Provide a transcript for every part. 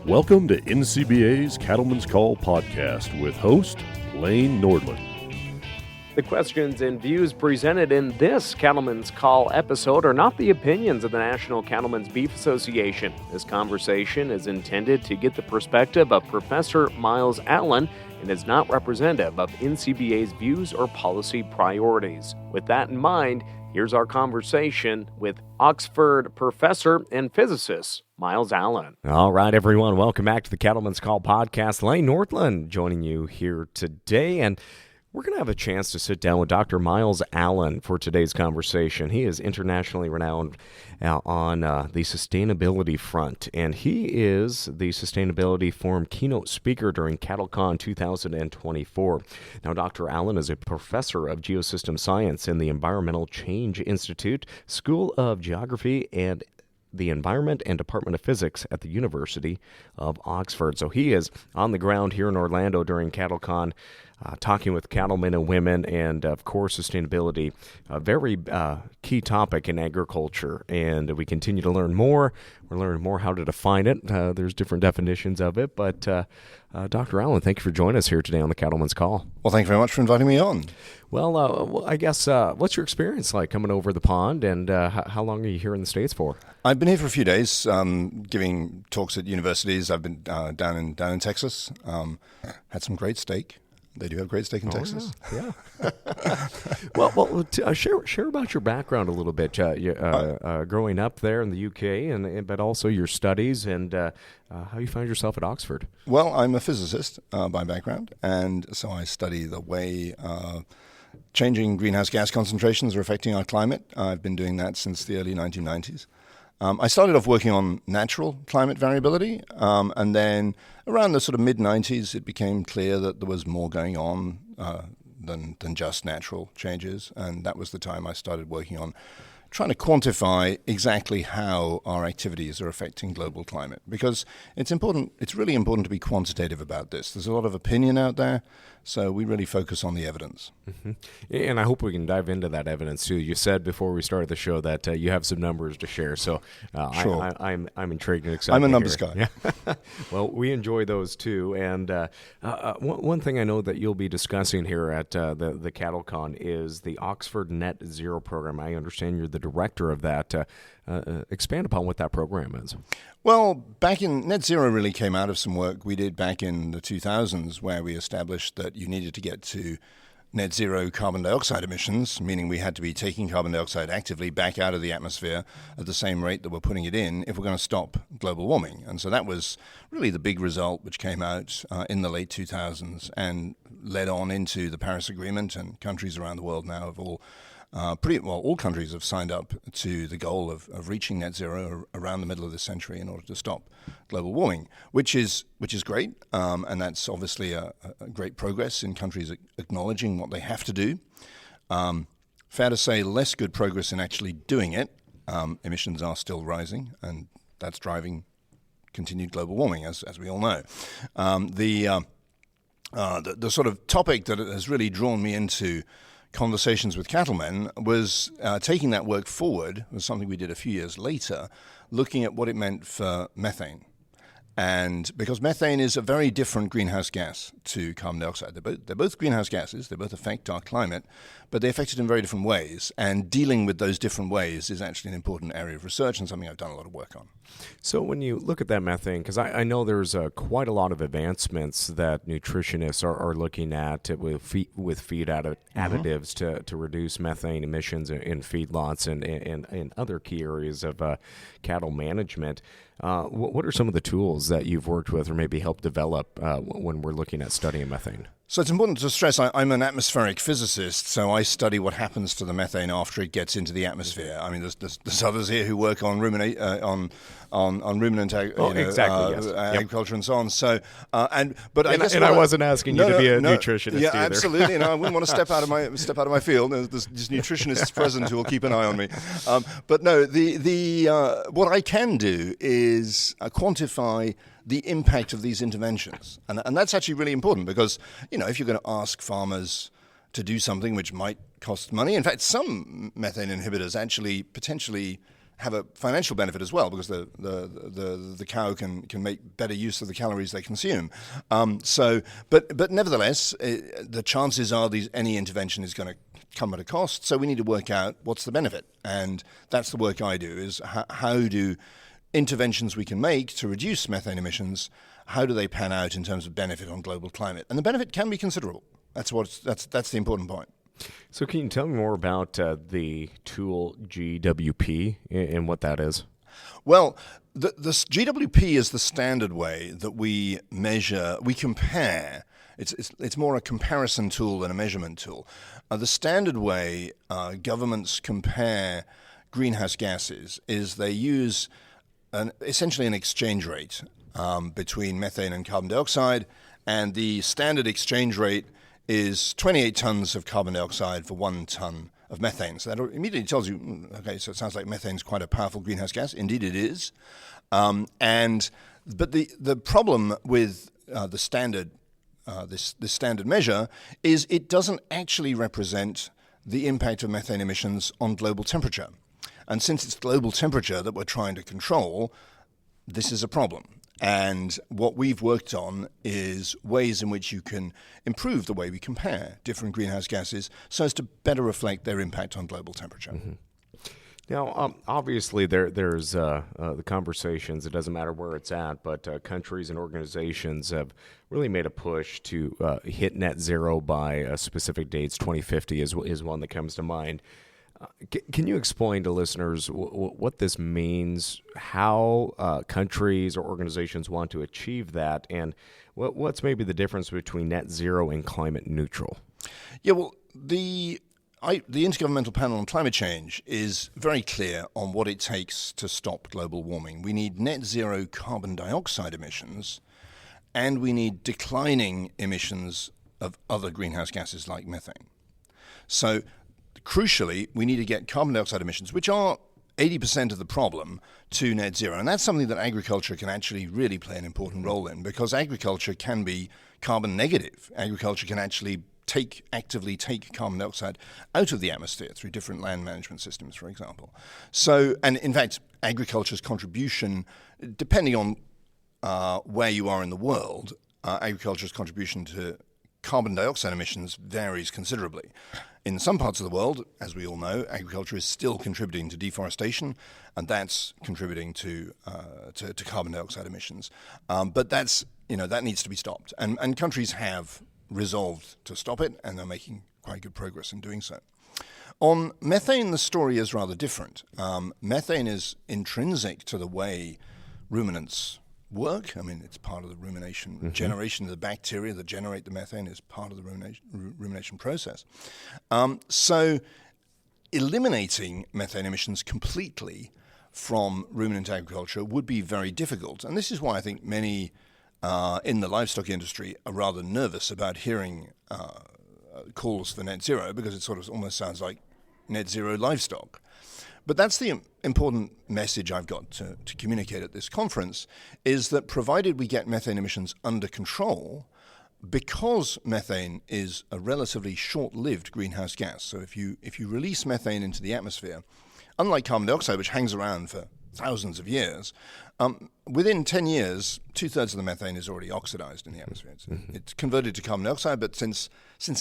Welcome to NCBA's Cattlemen's Call podcast with host Lane Nordland. The questions and views presented in this Cattlemen's Call episode are not the opinions of the National Cattlemen's Beef Association. This conversation is intended to get the perspective of Professor Myles Allen and is not representative of NCBA's views or policy priorities. With that in mind, here's our conversation with Oxford professor and physicist Myles Allen. All right, everyone. Welcome back to the Cattlemen's Call podcast. Lane Nordland joining you here today, and we're going to have a chance to sit down with Dr. Myles Allen for today's conversation. He is internationally renowned on the sustainability front, and he is the Sustainability Forum keynote speaker during CattleCon 2024. Now, Dr. Allen is a professor of geosystem science in the Environmental Change Institute, School of Geography and the Environment and Department of Physics at the University of Oxford. So he is on the ground here in Orlando during CattleCon, talking with cattlemen and women, and of course sustainability, a very key topic in agriculture. And we continue to learn more. We're learning more how to define it. There's different definitions of it. But Dr. Allen, thank you for joining us here today on the Cattlemen's Call. Well, thank you very much for inviting me on. Well, I guess, what's your experience like coming over the pond, and how long are you here in the States for? I've been here for a few days, giving talks at universities. I've been down in Texas. Had some great steak. They do have great steak in Texas. Yeah. Well, share about your background a little bit. Growing up there in the UK, but also your studies and how you found yourself at Oxford. Well, I'm a physicist by background, and so I study the way changing greenhouse gas concentrations are affecting our climate. I've been doing that since the early 1990s. I started off working on natural climate variability, and then around the sort of mid-90s, it became clear that there was more going on than just natural changes, and that was the time I started working on trying to quantify exactly how our activities are affecting global climate, because it's important. It's really important to be quantitative about this. There's a lot of opinion out there, so we really focus on the evidence. Mm-hmm. And I hope we can dive into that evidence too. You said before we started the show that you have some numbers to share, so sure. I'm intrigued and excited. I'm a numbers guy. Yeah. Well, we enjoy those too. And one thing I know that you'll be discussing here at the CattleCon is the Oxford Net Zero program. I understand you're the director of that. Expand upon what that program is. Well, back in Net Zero really came out of some work we did back in the 2000s, where we established that you needed to get to net zero carbon dioxide emissions, meaning we had to be taking carbon dioxide actively back out of the atmosphere at the same rate that we're putting it in if we're going to stop global warming. And so that was really the big result which came out in the late 2000s and led on into the Paris Agreement, and countries around the world now have all all countries have signed up to the goal of reaching net zero around the middle of this century in order to stop global warming, which is great, and that's obviously a great progress in countries acknowledging what they have to do. Fair to say, less good progress in actually doing it. Emissions are still rising, and that's driving continued global warming, as we all know. The sort of topic that has really drawn me into conversations with cattlemen was taking that work forward, was something we did a few years later, looking at what it meant for methane. And because methane is a very different greenhouse gas to carbon dioxide. They're both greenhouse gases, they both affect our climate, but they affect it in very different ways. And dealing with those different ways is actually an important area of research and something I've done a lot of work on. So when you look at that methane, because I know there's quite a lot of advancements that nutritionists are looking at with feed additives to reduce methane emissions in feedlots and other key areas of cattle management. What are some of the tools that you've worked with or maybe helped develop when we're looking at studying methane? So it's important to stress I'm an atmospheric physicist, so I study what happens to the methane after it gets into the atmosphere. I mean, there's others here who work on ruminant agriculture and so on. So, I wasn't asking you to be a nutritionist yeah, either. Absolutely. I wouldn't want to step out of my field. There's nutritionists present who will keep an eye on me. But no, what I can do is quantify the impact of these interventions. And that's actually really important because, if you're going to ask farmers to do something which might cost money, in fact, some methane inhibitors actually potentially have a financial benefit as well, because the cow can make better use of the calories they consume. But nevertheless, the chances are any intervention is going to come at a cost. So we need to work out what's the benefit, and that's the work I do. Is how do interventions we can make to reduce methane emissions, how do they pan out in terms of benefit on global climate? And the benefit can be considerable. That's the important point. So can you tell me more about the tool GWP and what that is? Well, the GWP is the standard way that we compare. It's more a comparison tool than a measurement tool. The standard way governments compare greenhouse gases is they use essentially an exchange rate between methane and carbon dioxide, and the standard exchange rate is 28 tons of carbon dioxide for 1 ton of methane. So that immediately tells you, okay, so it sounds like methane is quite a powerful greenhouse gas. Indeed it is. But the problem with the standard, this standard measure, is it doesn't actually represent the impact of methane emissions on global temperature. And since it's global temperature that we're trying to control, this is a problem. And what we've worked on is ways in which you can improve the way we compare different greenhouse gases so as to better reflect their impact on global temperature. Mm-hmm. Now, obviously, there's the conversations. It doesn't matter where it's at, but countries and organizations have really made a push to hit net zero by specific dates. 2050 is one that comes to mind. Can you explain to listeners what this means, how countries or organizations want to achieve that, and what's maybe the difference between net zero and climate neutral? Yeah, well, the Intergovernmental Panel on Climate Change is very clear on what it takes to stop global warming. We need net zero carbon dioxide emissions, and we need declining emissions of other greenhouse gases like methane. So crucially, we need to get carbon dioxide emissions, which are 80% of the problem, to net zero. And that's something that agriculture can actually really play an important role in, because agriculture can be carbon negative. Agriculture can actually actively take carbon dioxide out of the atmosphere through different land management systems, for example. So, and in fact, agriculture's contribution, depending on where you are in the world, agriculture's contribution to carbon dioxide emissions varies considerably. In some parts of the world, as we all know, agriculture is still contributing to deforestation, and that's contributing to carbon dioxide emissions. But that needs to be stopped, and countries have resolved to stop it, and they're making quite good progress in doing so. On methane, the story is rather different. Methane is intrinsic to the way ruminants work. I mean, it's part of the rumination generation of the bacteria that generate the methane is part of the rumination process. So eliminating methane emissions completely from ruminant agriculture would be very difficult. And this is why I think many in the livestock industry are rather nervous about hearing calls for net zero, because it sort of almost sounds like net zero livestock. But that's the important message I've got to communicate at this conference, is that provided we get methane emissions under control, because methane is a relatively short-lived greenhouse gas, so if you release methane into the atmosphere, unlike carbon dioxide, which hangs around for thousands of years, within 10 years, 2/3 of the methane is already oxidized in the atmosphere. It's converted to carbon dioxide, but since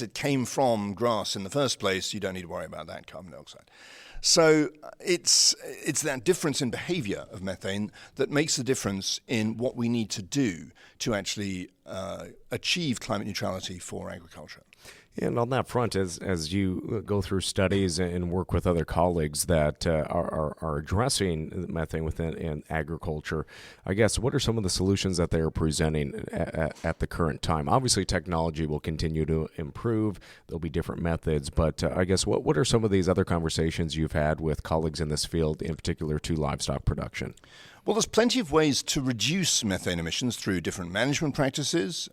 it came from grass in the first place, you don't need to worry about that carbon dioxide. So it's that difference in behavior of methane that makes the difference in what we need to do to actually achieve climate neutrality for agriculture. And on that front, as you go through studies and work with other colleagues that are addressing methane within agriculture, I guess, what are some of the solutions that they're presenting at the current time? Obviously, technology will continue to improve. There'll be different methods, but I guess what are some of these other conversations you've had with colleagues in this field, in particular to livestock production? Well, there's plenty of ways to reduce methane emissions through different management practices,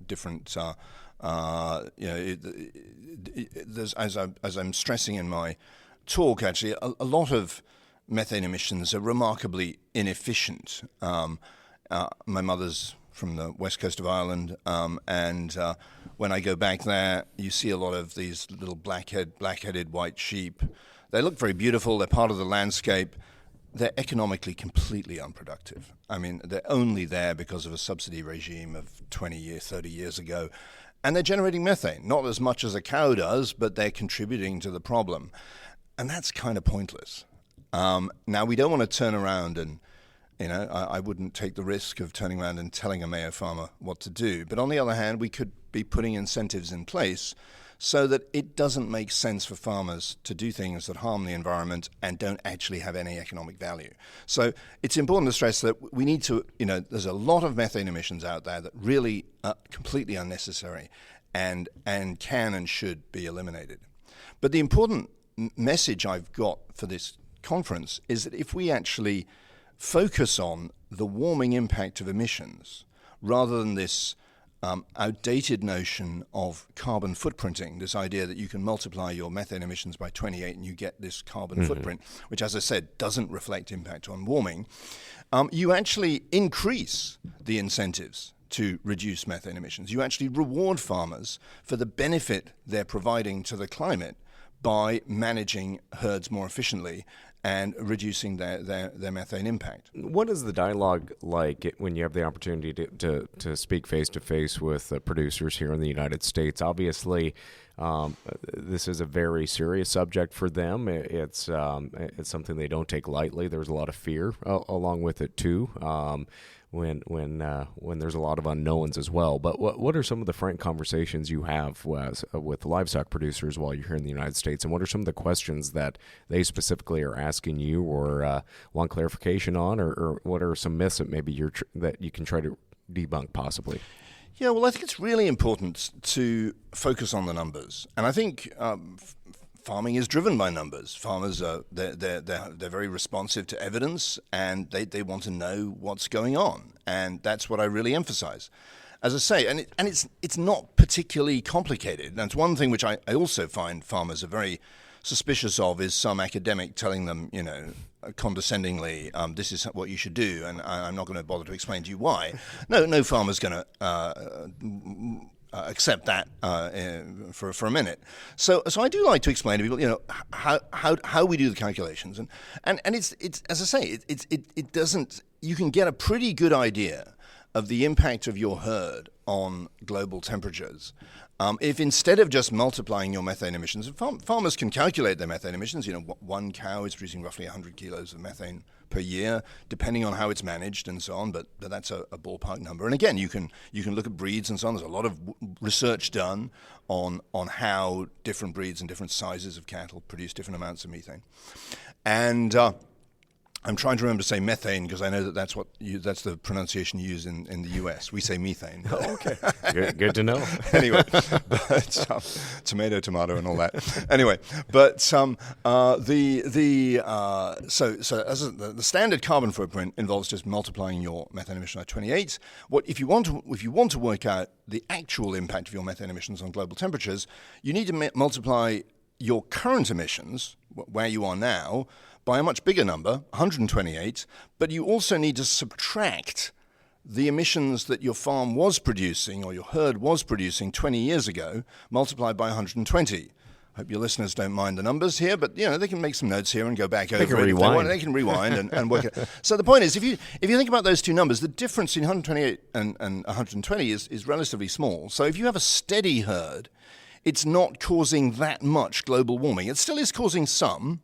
different there's, as I'm stressing in my talk, actually, a lot of methane emissions are remarkably inefficient. My mother's from the west coast of Ireland, and when I go back there, you see a lot of these little black-headed white sheep They look very beautiful. They're part of the landscape. They're economically completely unproductive. I mean, they're only there because of a subsidy regime of 20 years, 30 years ago. And they're generating methane, not as much as a cow does, but they're contributing to the problem. And that's kind of pointless. Now, we don't want to turn around and, I wouldn't take the risk of turning around and telling a Mayo farmer what to do. But on the other hand, we could be putting incentives in place so that it doesn't make sense for farmers to do things that harm the environment and don't actually have any economic value. So it's important to stress that we need to, there's a lot of methane emissions out there that really are completely unnecessary and can and should be eliminated. But the important message I've got for this conference is that if we actually focus on the warming impact of emissions rather than this outdated notion of carbon footprinting, this idea that you can multiply your methane emissions by 28 and you get this carbon footprint, which, as I said, doesn't reflect impact on warming, you actually increase the incentives to reduce methane emissions. You actually reward farmers for the benefit they're providing to the climate by managing herds more efficiently and reducing their methane impact. What is the dialogue like when you have the opportunity to speak face-to-face with producers here in the United States? Obviously, this is a very serious subject for them. It's something they don't take lightly. There's a lot of fear along with it, too. When there's a lot of unknowns as well. But what are some of the frank conversations you have with livestock producers while you're here in the United States, and what are some of the questions that they specifically are asking you or want clarification on, or what are some myths that maybe that you can try to debunk possibly? Yeah, well, I think it's really important to focus on the numbers, and I think farming is driven by numbers. Farmers they're very responsive to evidence, and they want to know what's going on, and that's what I really emphasize. As I say, and it's not particularly complicated. And it's one thing which I also find farmers are very suspicious of is some academic telling them, condescendingly, this is what you should do, and I'm not going to bother to explain to you why. No farmer's going to accept that for a minute. So I do like to explain to people, how we do the calculations, and it's as I say, it doesn't. You can get a pretty good idea of the impact of your herd on global temperatures. If instead of just multiplying your methane emissions, farmers can calculate their methane emissions. One cow is producing roughly 100 kilos of methane per year, depending on how it's managed and so on. But that's a ballpark number. And again, you can look at breeds and so on. There's a lot of research done on how different breeds and different sizes of cattle produce different amounts of methane. And I'm trying to remember to say methane because I know that's the pronunciation you use in the US. We say methane. Oh, okay. Good to know. Anyway, but tomato, and all that. Anyway, but so the standard carbon footprint involves just multiplying your methane emission by 28. If you want to work out the actual impact of your methane emissions on global temperatures, you need to multiply your current emissions, where you are now, by a much bigger number, 128, but you also need to subtract the emissions that your farm was producing or your herd was producing 20 years ago, multiplied by 120. I hope your listeners don't mind the numbers here, but they can make some notes here and go back over it. They can rewind and work it. So the point is, if you think about those two numbers, the difference in 128 and 120 is relatively small. So if you have a steady herd, it's not causing that much global warming. It still is causing some.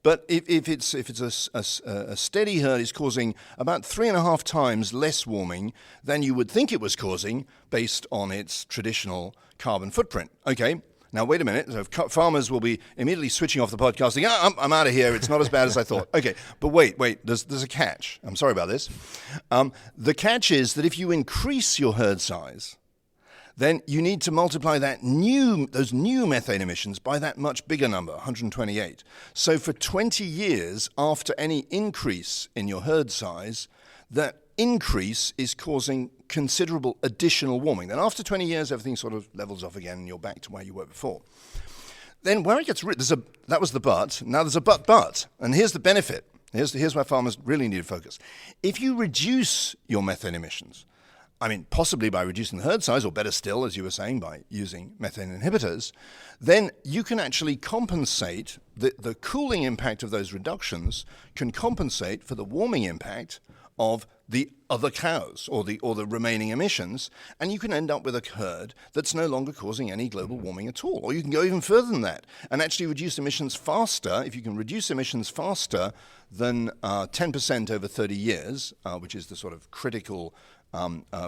But if it's a steady herd, it's causing about 3.5 times less warming than you would think it was causing based on its traditional carbon footprint. Okay, now wait a minute. So farmers will be immediately switching off the podcasting. I'm out of here. It's not as bad as I thought. Okay, but wait. There's a catch. I'm sorry about this. The catch is that if you increase your herd size, then you need to multiply those new methane emissions by that much bigger number, 128. So for 20 years after any increase in your herd size, that increase is causing considerable additional warming. Then after 20 years, everything sort of levels off again and you're back to where you were before. Then where it gets that was the but. Now there's a but. And here's the benefit. Here's where farmers really need to focus. If you reduce your methane emissions, possibly by reducing the herd size, or better still, as you were saying, by using methane inhibitors, then you can actually compensate the cooling impact of those reductions can compensate for the warming impact of the other cows or the remaining emissions, and you can end up with a herd that's no longer causing any global warming at all. Or you can go even further than that and actually reduce emissions faster. If you can reduce emissions faster than 10% over 30 years, which is the sort of critical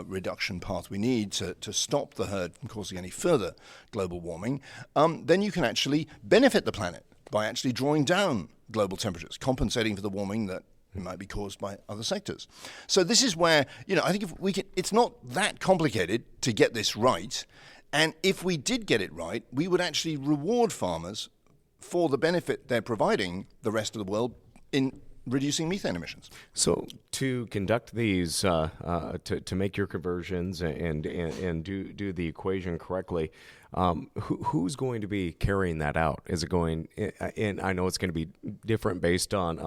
reduction path we need to stop the herd from causing any further global warming, then you can actually benefit the planet by actually drawing down global temperatures, compensating for the warming that might be caused by other sectors. So this is where, I think if we can, it's not that complicated to get this right. And if we did get it right, we would actually reward farmers for the benefit they're providing the rest of the world in reducing methane emissions. So to conduct these, to make your conversions and do the equation correctly, who's going to be carrying that out? Is it going? And I know it's going to be different based on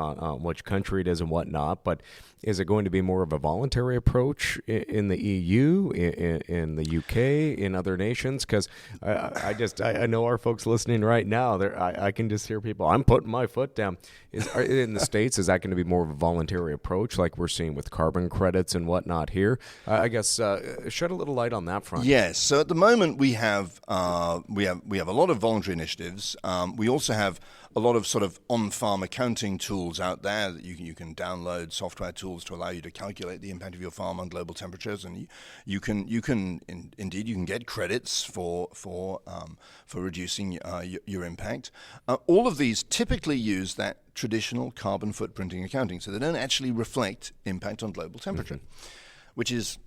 which country it is and whatnot, but is it going to be more of a voluntary approach in the EU, in the UK, in other nations? Because I know our folks listening right now, I can just hear people, I'm putting my foot down. In the States, is that going to be more of a voluntary approach like we're seeing with carbon credits and whatnot here? I guess shed a little light on that front. Yes. So at the moment we have a lot of voluntary initiatives. We also have a lot of sort of on-farm accounting tools out there that you can download software tools to allow you to calculate the impact of your farm on global temperatures, and you can get credits for reducing your impact. All of these typically use that traditional carbon footprinting accounting, so they don't actually reflect impact on global temperature, which is,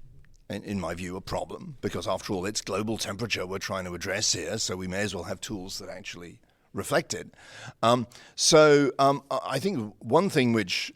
in my view, a problem, because after all, it's global temperature we're trying to address here, so we may as well have tools that actually reflect it. I think one thing which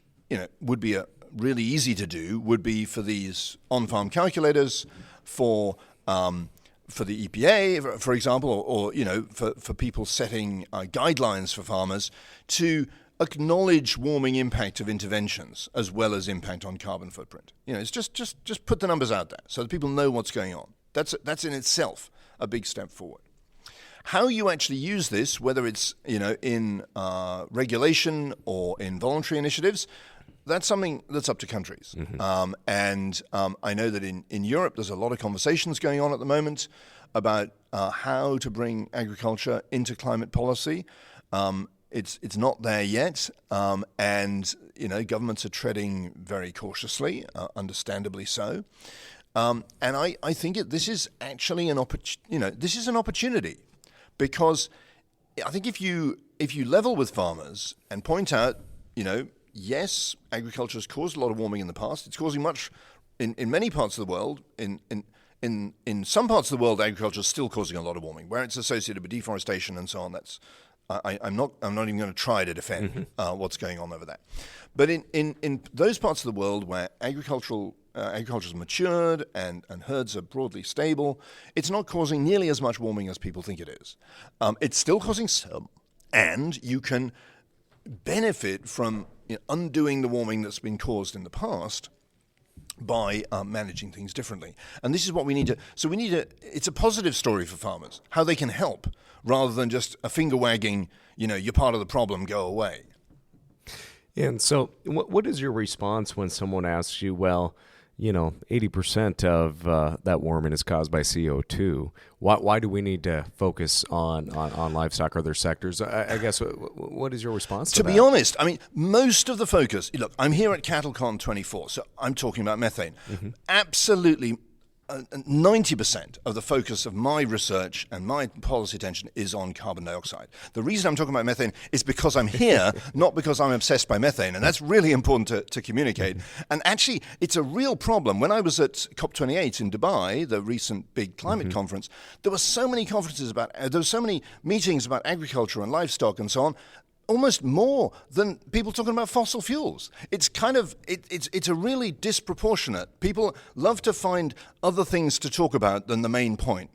would be really easy to do would be for these on-farm calculators for the EPA, for example, or for people setting guidelines for farmers to acknowledge warming impact of interventions as well as impact on carbon footprint. It's just put the numbers out there so that people know what's going on. That's in itself a big step forward. How you actually use this, whether it's in regulation or in voluntary initiatives, that's something that's up to countries. I know that in Europe there's a lot of conversations going on at the moment about how to bring agriculture into climate policy. It's not there yet, and governments are treading very cautiously, understandably so. And I think this is actually an opportunity, because I think if you level with farmers and point out, yes, agriculture has caused a lot of warming in the past. It's causing much in many parts of the world. In some parts of the world, agriculture is still causing a lot of warming, where it's associated with deforestation and so on. I'm not even going to try to defend what's going on over there. But in those parts of the world where agriculture's matured and herds are broadly stable, it's not causing nearly as much warming as people think it is. It's still causing some, and you can benefit from undoing the warming that's been caused in the past by managing things differently. And this is what we need to... So it's a positive story for farmers, how they can help, rather than just a finger wagging, you're part of the problem, go away. And so what is your response when someone asks you, well, 80% of that warming is caused by CO2. Why do we need to focus on livestock or other sectors? I guess, what is your response to that? To be honest, most of the focus, look, I'm here at CattleCon 24, so I'm talking about methane. Absolutely 90% of the focus of my research and my policy attention is on carbon dioxide. The reason I'm talking about methane is because I'm here, not because I'm obsessed by methane, and that's really important to communicate. And actually, it's a real problem. When I was at COP28 in Dubai, the recent big climate conference, there were so many meetings about agriculture and livestock and so on, almost more than people talking about fossil fuels. It's it's a really disproportionate. People love to find other things to talk about than the main point.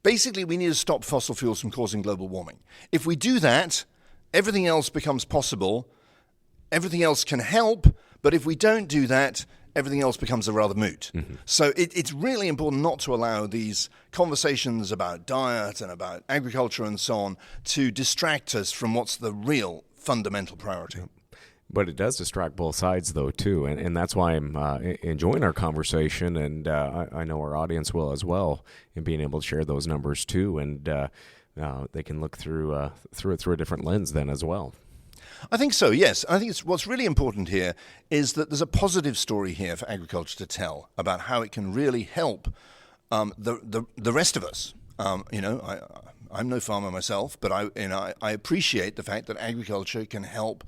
Basically, we need to stop fossil fuels from causing global warming. If we do that, everything else becomes possible. Everything else can help, but if we don't do that, everything else becomes a rather moot. So it's really important not to allow these conversations about diet and about agriculture and so on to distract us from what's the real fundamental priority. But it does distract both sides, though, too, and that's why I'm enjoying our conversation, and I know our audience will as well, in being able to share those numbers, too, and they can look through it through a different lens then as well. I think so, yes. I think what's really important here is that there's a positive story here for agriculture to tell about how it can really help the rest of us. I'm no farmer myself, but I appreciate the fact that agriculture can help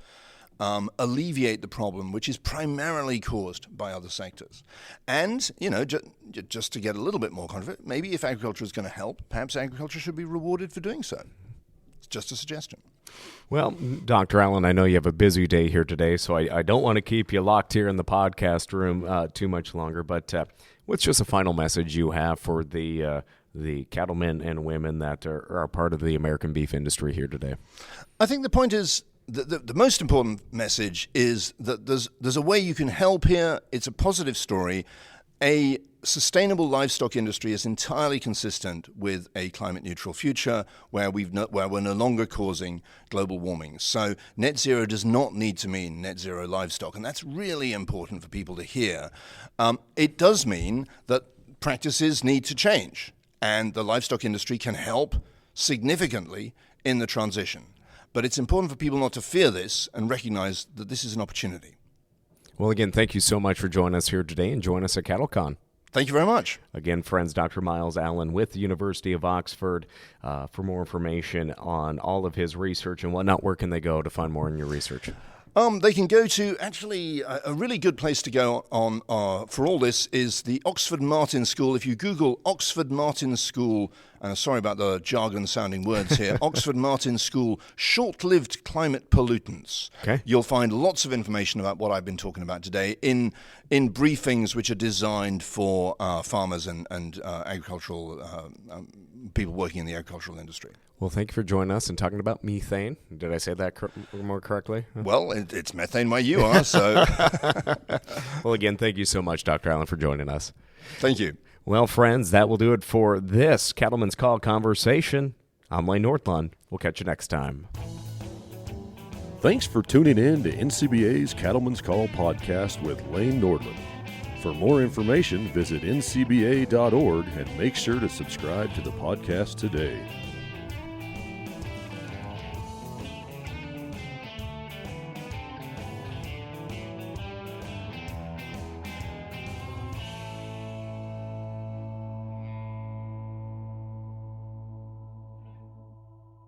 alleviate the problem, which is primarily caused by other sectors. And, just to get a little bit more confident, maybe if agriculture is going to help, perhaps agriculture should be rewarded for doing so. It's just a suggestion. Well, Dr. Allen, I know you have a busy day here today, so I don't want to keep you locked here in the podcast room too much longer, but what's just a final message you have for the cattlemen and women that are part of the American beef industry here today? I think the point is, the most important message is that there's a way you can help here. It's a positive story. A sustainable livestock industry is entirely consistent with a climate-neutral future where we're no longer causing global warming. So net zero does not need to mean net zero livestock, and that's really important for people to hear. It does mean that practices need to change, and the livestock industry can help significantly in the transition. But it's important for people not to fear this and recognize that this is an opportunity. Well, again, thank you so much for joining us here today and join us at CattleCon. Thank you very much. Again, friends, Dr. Myles Allen with the University of Oxford. For more information on all of his research and whatnot, where can they go to find more in your research? They can go to, actually, a really good place to go on for all this is the Oxford Martin School. If you Google Oxford Martin School, and sorry about the jargon-sounding words here, Oxford Martin School, short-lived climate pollutants. Okay. You'll find lots of information about what I've been talking about today in briefings which are designed for farmers and agricultural people working in the agricultural industry. Well, thank you for joining us and talking about methane. Did I say that more correctly? Well, it's methane where you are, so... Well, again, thank you so much, Dr. Allen, for joining us. Thank you. Well, friends, that will do it for this Cattlemen's Call conversation. I'm Lane Northland. We'll catch you next time. Thanks for tuning in to NCBA's Cattlemen's Call podcast with Lane Nordland. For more information, visit ncba.org and make sure to subscribe to the podcast today.